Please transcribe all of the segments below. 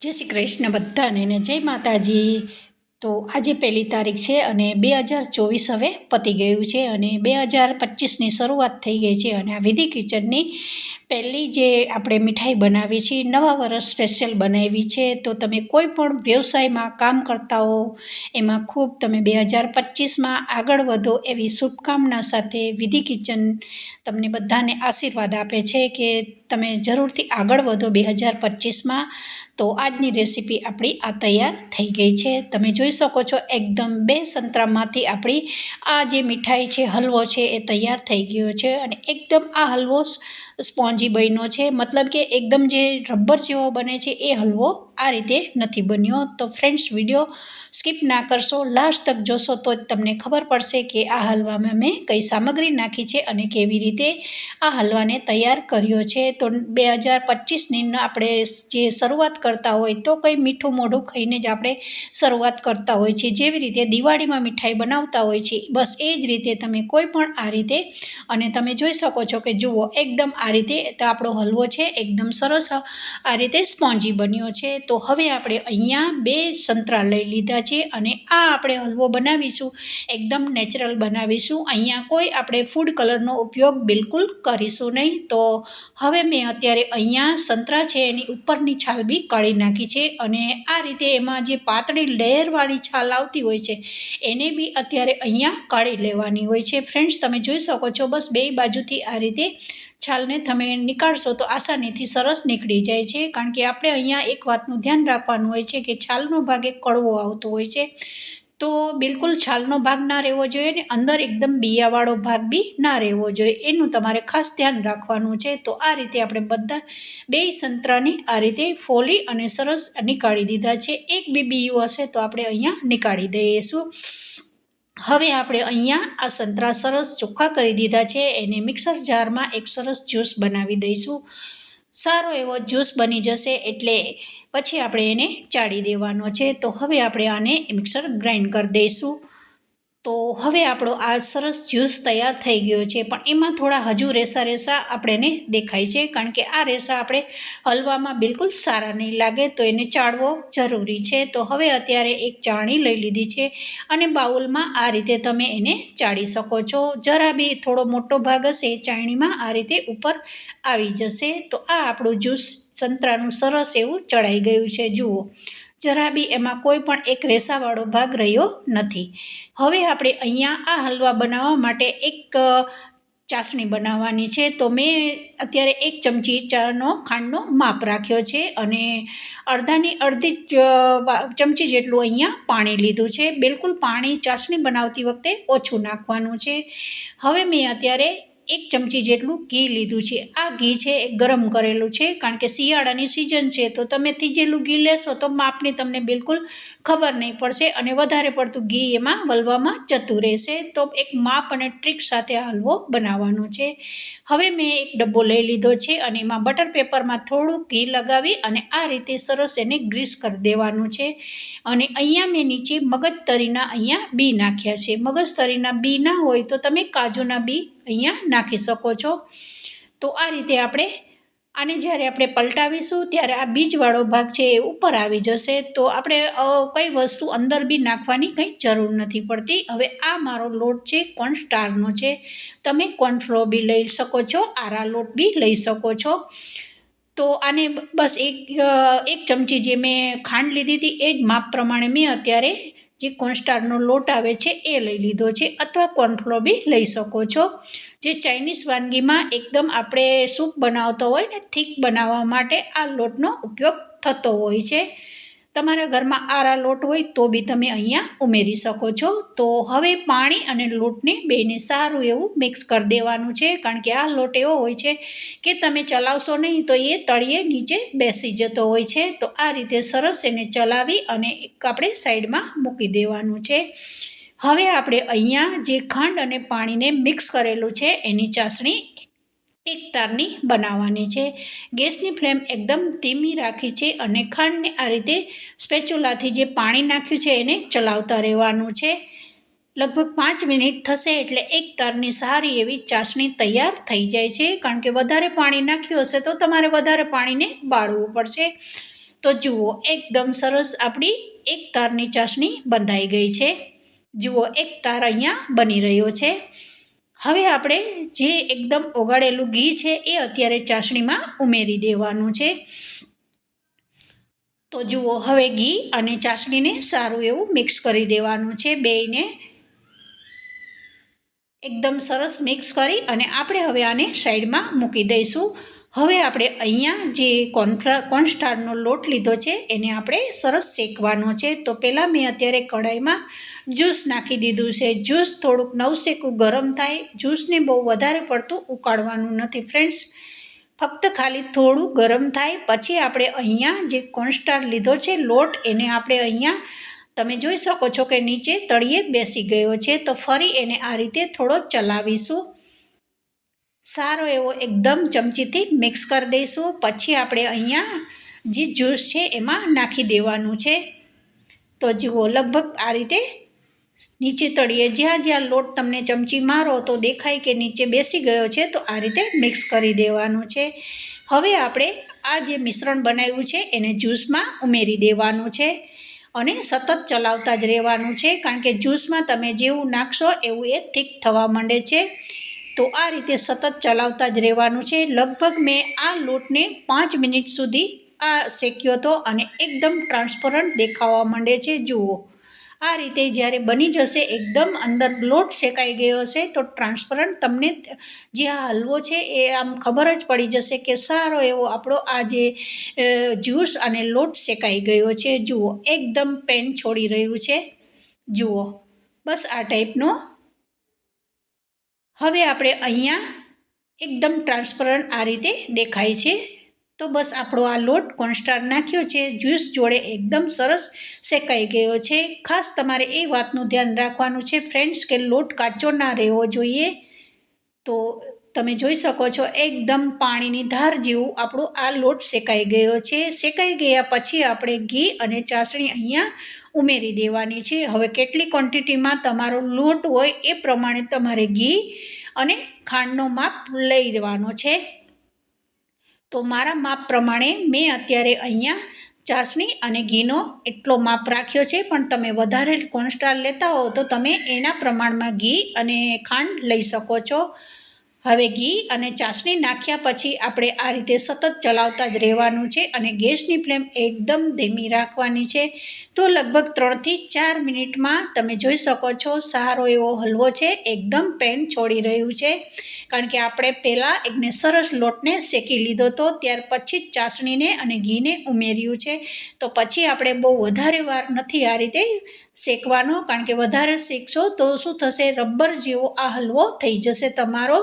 જય શ્રી કૃષ્ણ બધાને ને જય માતાજી. તો આજે 1 તારીખ છે અને 2024 હવે પતી ગયું છે અને 2025ની શરૂઆત થઈ ગઈ છે. અને આ વિધિ કિચનની પહેલી જે આપણે મીઠાઈ બનાવી છે, નવા વર્ષ સ્પેશિયલ બનાવી છે. તો તમે કોઈ પણ વ્યવસાયમાં કામ કરતા હો, એમાં ખૂબ તમે 2025માં આગળ વધો એવી શુભકામના સાથે વિધિ કિચન તમને બધાને આશીર્વાદ આપે છે કે તમે જરૂરથી આગળ વધો 2025માં. તો આજની રેસીપી આપણી આ તૈયાર થઈ ગઈ છે. તમે જોઈ શકો છો એકદમ 2 સંતરામાંથી આપણી આ જે મીઠાઈ છે, હલવો છે, એ તૈયાર થઈ ગયો છે. અને એકદમ આ હલવો સ્પોન્જી બન્યો છે, મતલબ કે એકદમ જે રબર જેવો બને છે એ હલવો આ રીતે નથી બન્યો. તો ફ્રેન્ડ્સ, વિડીયો સ્કીપ ના કરશો, લાસ્ટ તક જોશો તો જ તમને ખબર પડશે કે આ હલવામાં મેં કઈ સામગ્રી નાખી છે અને કેવી રીતે આ હલવાને તૈયાર કર્યો છે. તો 2025ની આપણે જે શરૂઆત કરતા હોય તો કંઈ મીઠું મોઢું ખાઈને જ આપણે શરૂઆત કરતા હોય છે. જેવી રીતે દિવાળીમાં મીઠાઈ બનાવતા હોય છે, બસ એ જ રીતે તમે કોઈ પણ આ રીતે. અને તમે જોઈ શકો છો કે જુઓ એકદમ આ રીતે તો આપણો હલવો છે એકદમ સરસ આ રીતે સ્પોન્જી બન્યો છે. તો હવે આપણે અહીંયા 2 સંતરા લઈ લીધા છે અને આ આપણે હલવો બનાવીશું, એકદમ નેચરલ બનાવીશું. અહીંયા કોઈ આપણે ફૂડ કલરનો ઉપયોગ બિલકુલ કરીશું નહીં. તો હવે મેં અત્યારે અહીંયા સંતરા છે એની ઉપરની છાલ બી કાઢી નાખી છે અને આ રીતે એમાં જે પાતળી લેયરવાળી છાલ આવતી હોય છે એને બી અત્યારે અહીંયા કાઢી લેવાની હોય છે. ફ્રેન્ડ્સ, તમે જોઈ શકો છો બસ 2 બાજુથી આ રીતે છાલને તમે નીકાળશો તો આસાનીથી સરસ નીકળી જાય છે. કારણ કે આપણે અહીંયા એક વાતનું ધ્યાન રાખવાનું હોય છે કે છાલનો ભાગ એક કડવો આવતો હોય છે, તો બિલકુલ છાલનો ભાગ ના રહેવો જોઈએ ને અંદર એકદમ બિયાવાળો ભાગ બી ના રહેવો જોઈએ, એનું તમારે ખાસ ધ્યાન રાખવાનું છે. તો આ રીતે આપણે બધા 2 સંતરાને આ રીતે ફોલી અને સરસ નીકાળી દીધા છે. એક બી બીયું હશે તો આપણે અહીંયા નીકાળી દઈશું. હવે આપણે અહીંયા આ સંતરા સરસ ચોખ્ખા કરી દીધા છે, એને મિક્સર જારમાં એક સરસ જ્યુસ બનાવી દઈશું. સારો એવો જ્યુસ બની જશે એટલે પછી આપણે એને ચાળી દેવાનો છે. તો હવે આપણે આને મિક્સર ગ્રાઇન્ડ કરી દઈશું. તો હવે આપણો આ સરસ જ્યુસ તૈયાર થઈ ગયો છે, પણ એમાં થોડા હજુ રેસા આપણને દેખાય છે, કારણ કે આ રેસા આપણે હલવામાં બિલકુલ સારા નહીં લાગે, તો એને ચાળવો જરૂરી છે. તો હવે અત્યારે એક ચાળણી લઈ લીધી છે અને બાઉલમાં આ રીતે તમે એને ચાળી શકો છો. જરા બી થોડો મોટો ભાગ હશે ચાળણીમાં આ રીતે ઉપર આવી જશે. તો આ આપણું જ્યુસ સંતરાનું સરસ એવું ચડાઈ ગયું છે. જુઓ, જરા બી એમાં કોઈ પણ એક રેસાવાળો ભાગ રહ્યો નથી. હવે આપણે અહીંયા આ હલવા બનાવવા માટે એક ચાસણી બનાવવાની છે. તો મેં અત્યારે 1 ચમચી ચાનો ખાંડનો માપ રાખ્યો છે અને અડધી ચમચી જેટલું અહીંયા પાણી લીધું છે. બિલકુલ પાણી ચાસણી બનાવતી વખતે ઓછું નાખવાનું છે. હવે મેં અત્યારે 1 ચમચી જેટલું ઘી લીધું છે. આ ઘી છે એ ગરમ કરેલું છે, કારણ કે શિયાળાની સિઝન છે તો તમે થીજેલું ઘી લેશો તો માપની તમને બિલકુલ ખબર નહીં પડશે અને વધારે પડતું ઘી એમાં વલવામાં જતું રહેશે. તો એક માપ અને ટ્રીક સાથે હલવો બનાવવાનો છે. હવે મેં એક ડબ્બો લઈ લીધો છે અને એમાં બટર પેપરમાં થોડું ઘી લગાવી અને આ રીતે સરસ એને ગ્રીસ કરી દેવાનું છે. અને અહીંયા મેં નીચે મગજતરીના અહીંયા બી નાખ્યા છે. મગજતરીના બી ના હોય તો તમે કાજુના બી અહીંયા નાખી શકો છો. તો આ રીતે આપણે આને જ્યારે આપણે પલટાવીશું ત્યારે આ બીજવાળો ભાગ છે એ ઉપર આવી જશે. તો આપણે કઈ વસ્તુ અંદર બી નાખવાની કંઈ જરૂર નથી પડતી. હવે આ મારો લોટ છે કોર્નસ્ટારનો છે, તમે કોર્નફ્લોર બી લઈ શકો છો, આરા લોટ બી લઈ શકો છો. તો આને બસ એક ચમચી જે મેં ખાંડ લીધી હતી એ જ માપ પ્રમાણે મેં અત્યારે જે કોર્નસ્ટારનો લોટ આવે છે એ લઈ લીધો છે, અથવા કોર્નફ્લોર બી લઈ શકો છો. જે ચાઇનીઝ વાનગીમાં એકદમ આપણે સૂપ બનાવતો હોય ને થીક બનાવવા માટે આ લોટનો ઉપયોગ થતો હોય છે. તમારા ઘરમાં આરા લોટ હોય તો બી તમે અહીંયા ઉમેરી શકો છો. તો હવે પાણી અને લોટને બેને સારું એવું મિક્સ કરી દેવાનું છે, કારણ કે આ લોટ એવો હોય છે કે તમે ચલાવશો નહીં તો એ તળિયે નીચે બેસી જતો હોય છે. તો આ રીતે સરસ એને ચલાવી અને આપણે સાઈડમાં મૂકી દેવાનું છે. હવે આપણે અહીંયા જે ખાંડ અને પાણીને મિક્સ કરેલું છે એની ચાસણી એક તારની બનાવવાની છે. ગેસની ફ્લેમ એકદમ ધીમી રાખી છે અને ખાંડને આ રીતે સ્પેચ્યુલાથી જે પાણી નાખ્યું છે એને ચલાવતા રહેવાનું છે. લગભગ 5 મિનિટ થશે એટલે એક તારની સારી એવી ચાસણી તૈયાર થઈ જાય છે, કારણ કે વધારે પાણી નાખ્યું હશે તો તમારે વધારે પાણીને બાળવું પડશે. તો જુઓ એકદમ સરસ આપણી એક તારની ચાસણી બંધાઈ ગઈ છે। જુઓ એક તાર અહીંયા બની રહ્યો છે। હવે આપણે જે એકદમ ઓગાળેલું ઘી છે એ અત્યારે ચાસણીમાં ઉમેરી દેવાનું છે। તો જુઓ હવે ઘી અને ચાસણીને સારું એવું મિક્સ કરી દેવાનું છે। બેયને એકદમ સરસ મિક્સ કરી અને આપણે હવે આને સાઈડમાં મૂકી દઈશું। હવે આપણે અહીંયા જે કોર્નસ્ટાર્ચનો લોટ લીધો છે એને આપણે સરસ શેકવાનો છે। તો પહેલાં મેં અત્યારે કઢાઈમાં જ્યુસ નાખી દીધું છે। જ્યુસ થોડુંક નવશેકું ગરમ થાય, જ્યુસને બહુ વધારે પડતું ઉકાળવાનું નથી ફ્રેન્ડ્સ, ફક્ત ખાલી થોડું ગરમ થાય પછી આપણે અહીંયા જે કોર્નસ્ટાર્ચ લીધો છે લોટ એને આપણે અહીંયા તમે જોઈ શકો છો કે નીચે તળિયે બેસી ગયો છે। તો ફરી એને આ રીતે થોડો ચલાવીશું, સારો એવો એકદમ ચમચીથી મિક્સ કરી દઈશું। પછી આપણે અહીંયા જે જ્યુસ છે એમાં નાખી દેવાનું છે। તો જુઓ લગભગ આ રીતે નીચે તળિયે જ્યાં જ્યાં લોટ તમને ચમચી મારો તો દેખાય કે નીચે બેસી ગયો છે તો આ રીતે મિક્સ કરી દેવાનું છે। હવે આપણે આ જે મિશ્રણ બનાવ્યું છે એને જ્યુસમાં ઉમેરી દેવાનું છે અને સતત ચલાવતા જ રહેવાનું છે, કારણ કે જ્યુસમાં તમે જેવું નાખશો એવું એ થીક થવા માંડે છે। તો આ રીતે સતત ચલાવતા જ રહેવાનું છે। લગભગ મેં આ લોટને 5 મિનિટ સુધી આ શેક્યો હતો અને એકદમ ટ્રાન્સપરન્ટ દેખાવા માંડે છે। જુઓ આ રીતે જ્યારે બની જશે, એકદમ અંદર લોટ શેકાઈ ગયો હશે તો ટ્રાન્સપરન્ટ તમને જે આ હલવો છે એ આમ ખબર જ પડી જશે કે સારો એવો આપણો આ જે જ્યુસ અને લોટ શેકાઈ ગયો છે। જુઓ એકદમ પેન છોડી રહ્યું છે। જુઓ બસ આ ટાઈપનો હવે આપણે અહીંયા એકદમ ટ્રાન્સપરન્ટ આ રીતે દેખાય છે। તો બસ આપણો આ લોટ કોર્નસ્ટાર્ચ નાખ્યો છે જ્યુસ જોડે એકદમ સરસ શેકાઈ ગયો છે। ખાસ તમારે એ વાતનું ધ્યાન રાખવાનું છે ફ્રેન્ડ્સ કે લોટ કાચો ના રહેવો જોઈએ। તો તમે જોઈ શકો છો એકદમ પાણીની ધાર જેવું આપણો આ લોટ શેકાઈ ગયો છે। શેકાઈ ગયા પછી આપણે ઘી અને ચાસણી અહીંયા ઉમેરી દેવાની છે। હવે કેટલી ક્વોન્ટિટીમાં તમારો લોટ હોય એ પ્રમાણે તમારે ઘી અને ખાંડનો માપ લઈ લેવાનો છે। તો મારા માપ પ્રમાણે મેં અત્યારે અહીંયા ચાસણી અને ઘીનો એટલો માપ રાખ્યો છે, પણ તમે વધારે કોર્નસ્ટાર્ચ લેતા હો તો તમે એના પ્રમાણમાં ઘી અને ખાંડ લઈ શકો છો। હવે ઘી અને ચાસણી નાખ્યા પછી આપણે આ રીતે સતત ચલાવતા જ રહેવાનું છે અને ગેસની ફ્લેમ એકદમ ધીમી રાખવાની છે। તો લગભગ 3 થી 4 મિનિટમાં તમે જોઈ શકો છો સારો એવો હલવો છે એકદમ પેન છોડી રહ્યું છે, કારણ કે આપણે પહેલાં એકને સરસ લોટને શેકી લીધો હતો, ત્યાર પછી જ ચાસણીને અને ઘીને ઉમેર્યું છે। તો પછી આપણે બહુ વધારે વાર નથી આ રીતે શેકવાનો, કારણ કે વધારે શેકશો તો શું થશે, રબર જેવો આ હલવો થઈ જશે તમારો।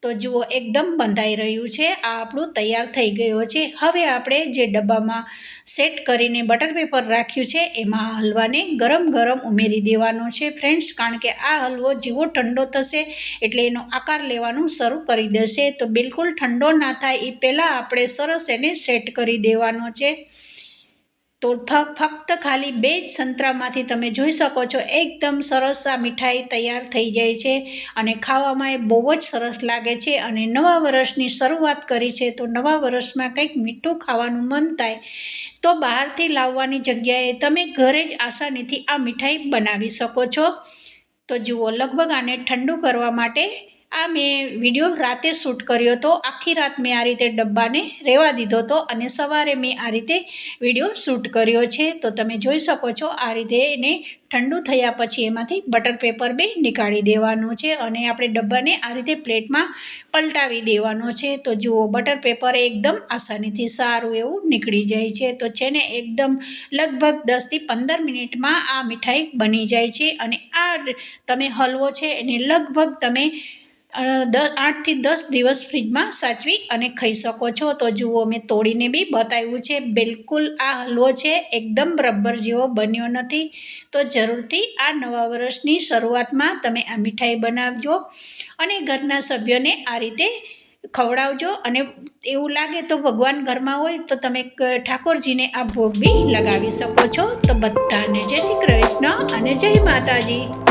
તો જુઓ એકદમ બંધાઈ રહ્યું છે, આ આપણું તૈયાર થઈ ગયો છે। હવે આપણે જે ડબ્બામાં સેટ કરીને બટર પેપર રાખ્યું છે એમાં હલવાને ગરમ ગરમ ઉમેરી દેવાનો છે ફ્રેન્ડ્સ, કારણ કે આ હલવો જેવો ઠંડો થશે એટલે એનો આકાર લેવાનું શરૂ કરી દેશે। તો બિલકુલ ઠંડો ના થાય એ પહેલાં આપણે સરસ એને સેટ કરી દેવાનો છે। તો ફક્ત ખાલી 2 જ સંતરામાંથી તમે જોઈ શકો છો એકદમ સરસ આ મીઠાઈ તૈયાર થઈ જાય છે અને ખાવામાં એ બહુ જ સરસ લાગે છે। અને નવા વર્ષની શરૂઆત કરી છે તો નવા વર્ષમાં કંઈક મીઠું ખાવાનું મન થાય તો બહારથી લાવવાની જગ્યાએ તમે ઘરે જ આસાનીથી આ મીઠાઈ બનાવી શકો છો। તો જુઓ લગભગ આને ઠંડુ કરવા માટે આ મેં વિડીયો રાતે શૂટ કર્યો હતો, આખી રાત મેં આ રીતે ડબ્બાને રહેવા દીધો હતો અને સવારે મેં આ રીતે વિડીયો શૂટ કર્યો છે। તો તમે જોઈ શકો છો આ રીતે એને ઠંડુ થયા પછી એમાંથી બટર પેપર બે નીકાળી દેવાનું છે અને આપણે ડબ્બાને આ રીતે પ્લેટમાં પલટાવી દેવાનો છે। તો જુઓ બટર પેપર એકદમ આસાનીથી સારું એવું નીકળી જાય છે। તો છે ને એકદમ લગભગ 10 થી 15 મિનિટમાં આ મીઠાઈ બની જાય છે અને આ તમે હલવો છે એને લગભગ તમે 8 થી 10 દિવસ ફ્રીજમાં સાચવી અને ખાઈ શકો છો। તો જુઓ મેં તોડીને બી બતાવ્યું છે, બિલકુલ આ હલવો છે એકદમ રબર જેવો બન્યો નથી। તો જરૂરથી આ નવા વર્ષની શરૂઆતમાં તમે આ મીઠાઈ બનાવજો અને ઘરના સભ્યોને આ રીતે ખવડાવજો અને એવું લાગે તો ભગવાન ઘરમાં હોય તો તમે ઠાકોરજીને આ ભોગ બી લગાવી શકો છો। તો બધાને જય શ્રી કૃષ્ણ અને જય માતાજી।